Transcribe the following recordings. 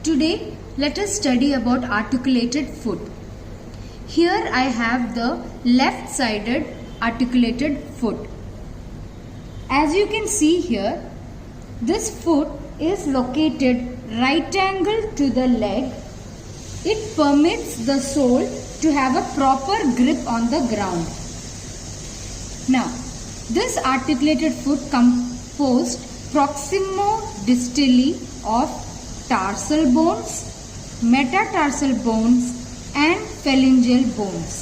Today, let us study about articulated foot. Here I have the left-sided articulated foot. As you can see here, this foot is located right angle to the leg. It permits the sole to have a proper grip on the ground. Now, this articulated foot composed proximo-distally of tarsal bones, metatarsal bones and phalangeal bones.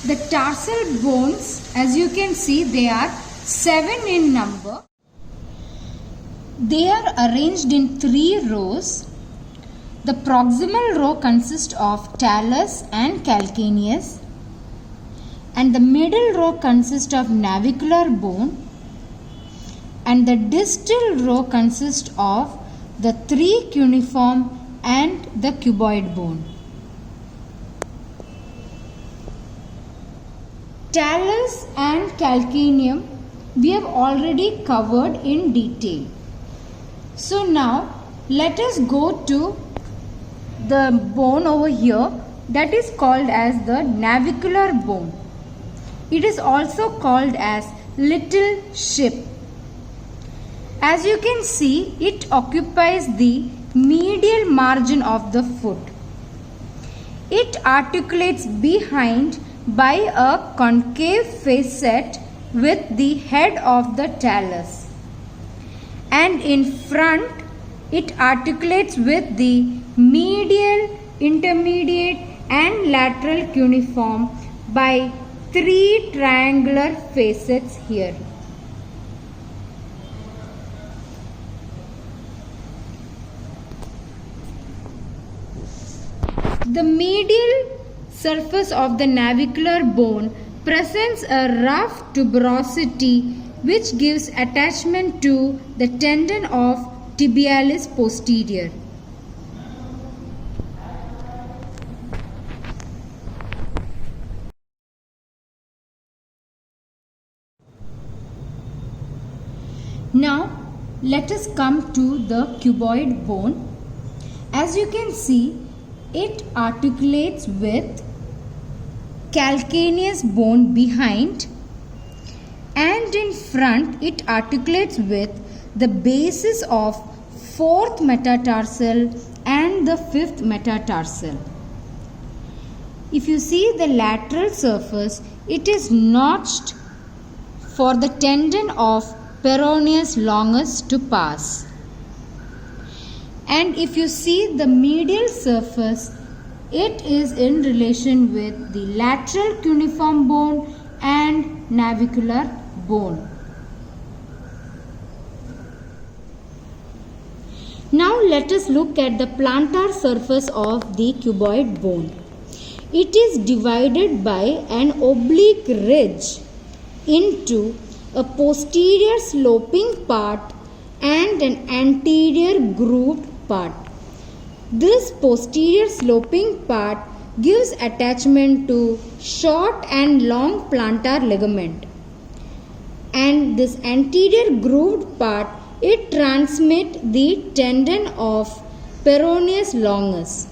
The tarsal bones, as you can see, they are 7 in number. They are arranged in 3 rows. The proximal row consists of talus and calcaneus, and the middle row consists of navicular bone, and the distal row consists of the 3 cuneiform and the cuboid bone. Talus and calcaneum we have already covered in detail. So now let us go to the bone over here that is called as the navicular bone. It is also called as little ship. As you can see, it occupies the medial margin of the foot. It articulates behind by a concave facet with the head of the talus, and in front it articulates with the medial, intermediate and lateral cuneiform by 3 triangular facets here. The medial surface of the navicular bone presents a rough tuberosity which gives attachment to the tendon of tibialis posterior. Now let us come to the cuboid bone. As you can see, it articulates with calcaneus bone behind, and in front it articulates with the bases of 4th metatarsal and the 5th metatarsal. If you see the lateral surface, it is notched for the tendon of peroneus longus to pass. And if you see the medial surface, it is in relation with the lateral cuneiform bone and navicular bone. Now let us look at the plantar surface of the cuboid bone. It is divided by an oblique ridge into a posterior sloping part and an anterior grooved part. This posterior sloping part gives attachment to short and long plantar ligament, and this anterior grooved part, it transmits the tendon of peroneus longus.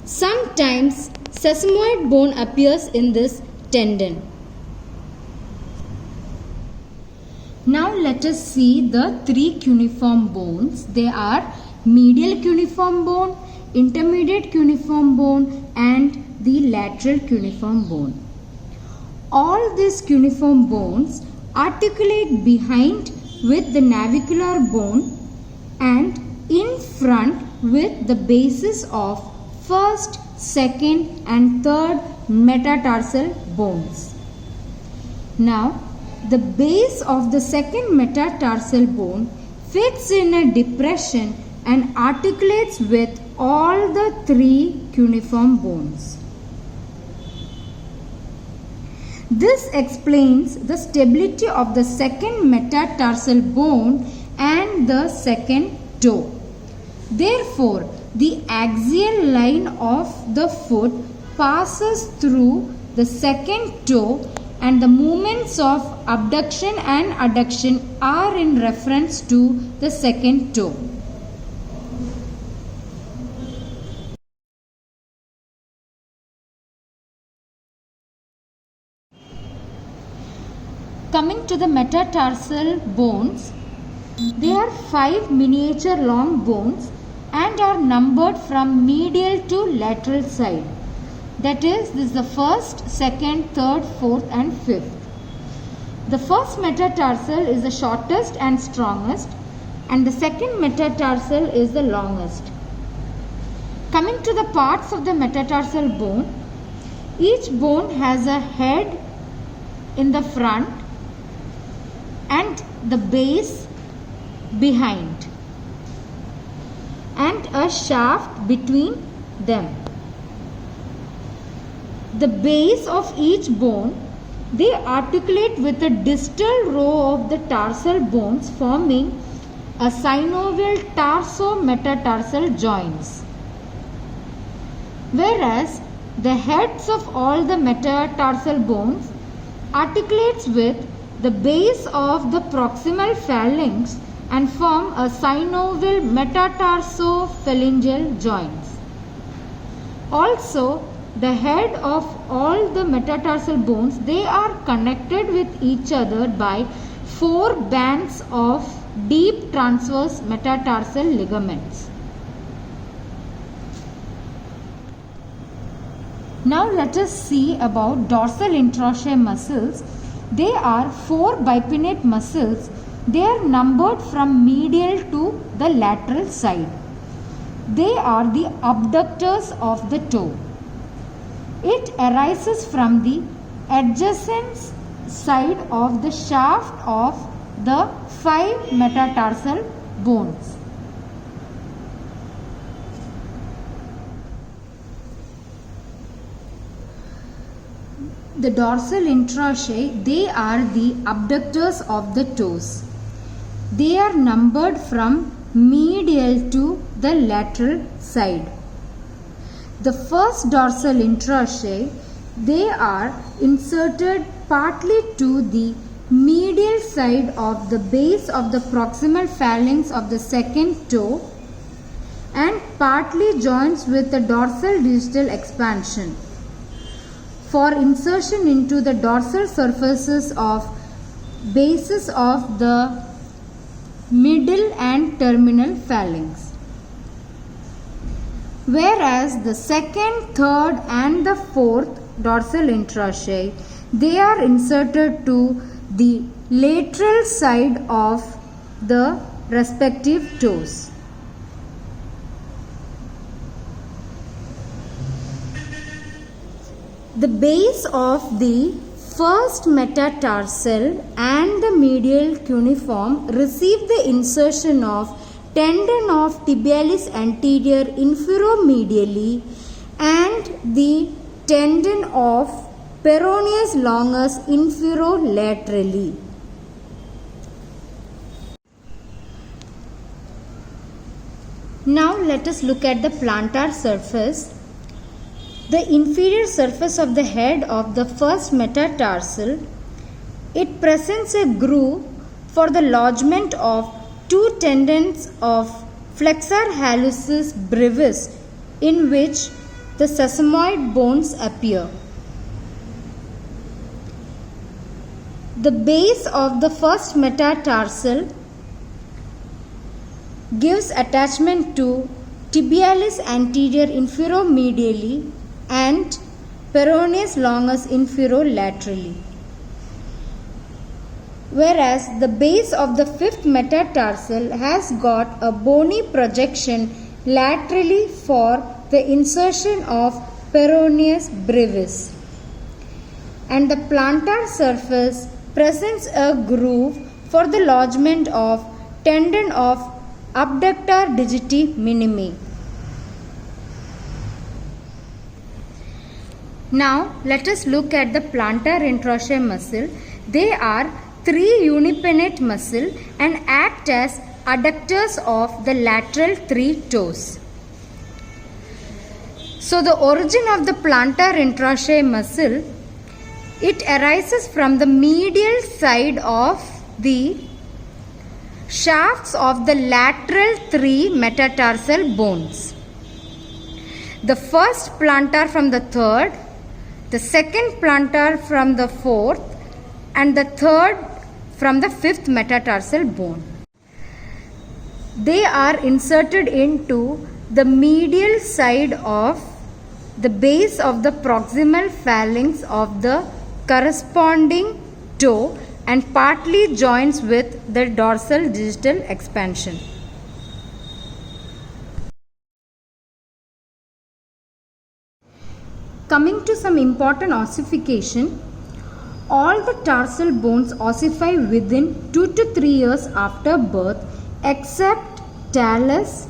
Sometimes sesamoid bone appears in this tendon. Now let us see the 3 cuneiform bones. They are medial cuneiform bone, intermediate cuneiform bone and the lateral cuneiform bone. All these cuneiform bones articulate behind with the navicular bone and in front with the bases of 1st, 2nd and 3rd metatarsal bones. Now, the base of the 2nd metatarsal bone fits in a depression and articulates with all the 3 cuneiform bones. This explains the stability of the 2nd metatarsal bone and the 2nd toe. Therefore, the axial line of the foot passes through the 2nd toe, and the movements of abduction and adduction are in reference to the 2nd toe. Coming to the metatarsal bones, they are 5 miniature long bones and are numbered from medial to lateral side. That is, this is the first, second, third, fourth and fifth. The first metatarsal is the shortest and strongest, and the second metatarsal is the longest. Coming to the parts of the metatarsal bone, each bone has a head in the front and the base behind and a shaft between them. The base of each bone, they articulate with a distal row of the tarsal bones forming a synovial tarso-metatarsal joints. Whereas the heads of all the metatarsal bones articulates with the base of the proximal phalanx and form a synovial metatarsophalangeal joints. Also, the head of all the metatarsal bones, they are connected with each other by 4 bands of deep transverse metatarsal ligaments. Now let us see about dorsal interossei muscles. They are 4 bipinnate muscles. They are numbered from medial to the lateral side. They are the abductors of the toe. It arises from the adjacent side of the shaft of the 5 metatarsal bones. The dorsal interossei, they are the abductors of the toes. They are numbered from medial to the lateral side. The first dorsal interossei, they are inserted partly to the medial side of the base of the proximal phalanx of the second toe and partly joins with the dorsal distal expansion for insertion into the dorsal surfaces of bases of the middle and terminal phalanx. Whereas the second, third and the fourth dorsal interossei, they are inserted to the lateral side of the respective toes. The base of the first metatarsal and the medial cuneiform receive the insertion of tendon of tibialis anterior infero-medially and the tendon of peroneus longus infero-laterally. Now let us look at the plantar surface. The inferior surface of the head of the first metatarsal, it presents a groove for the lodgement of 2 tendons of flexor hallucis brevis in which the sesamoid bones appear. The base of the first metatarsal gives attachment to tibialis anterior infero-medially and peroneus longus infero-laterally. Whereas the base of the fifth metatarsal has got a bony projection laterally for the insertion of peroneus brevis. And the plantar surface presents a groove for the lodgement of tendon of abductor digiti minimi. Now let us look at the plantar interossei muscle. They are 3 unipinnate muscle and act as adductors of the lateral 3 toes. So the origin of the plantar interossei muscle, it arises from the medial side of the shafts of the lateral 3 metatarsal bones. The first plantar from the third, the second plantar from the fourth and the third from the fifth metatarsal bone. They are inserted into the medial side of the base of the proximal phalanx of the corresponding toe and partly joins with the dorsal digital expansion. Coming to some important ossification, all the tarsal bones ossify within 2 to 3 years after birth except talus,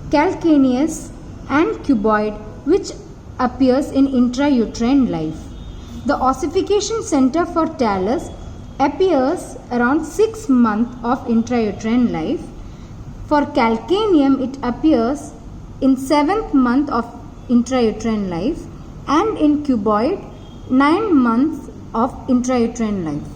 calcaneus and cuboid, which appears in intrauterine life. The ossification center for talus appears around 6 months of intrauterine life. For calcaneum, it appears in 7th month of intrauterine life, and in cuboid 9 months of intrauterine life.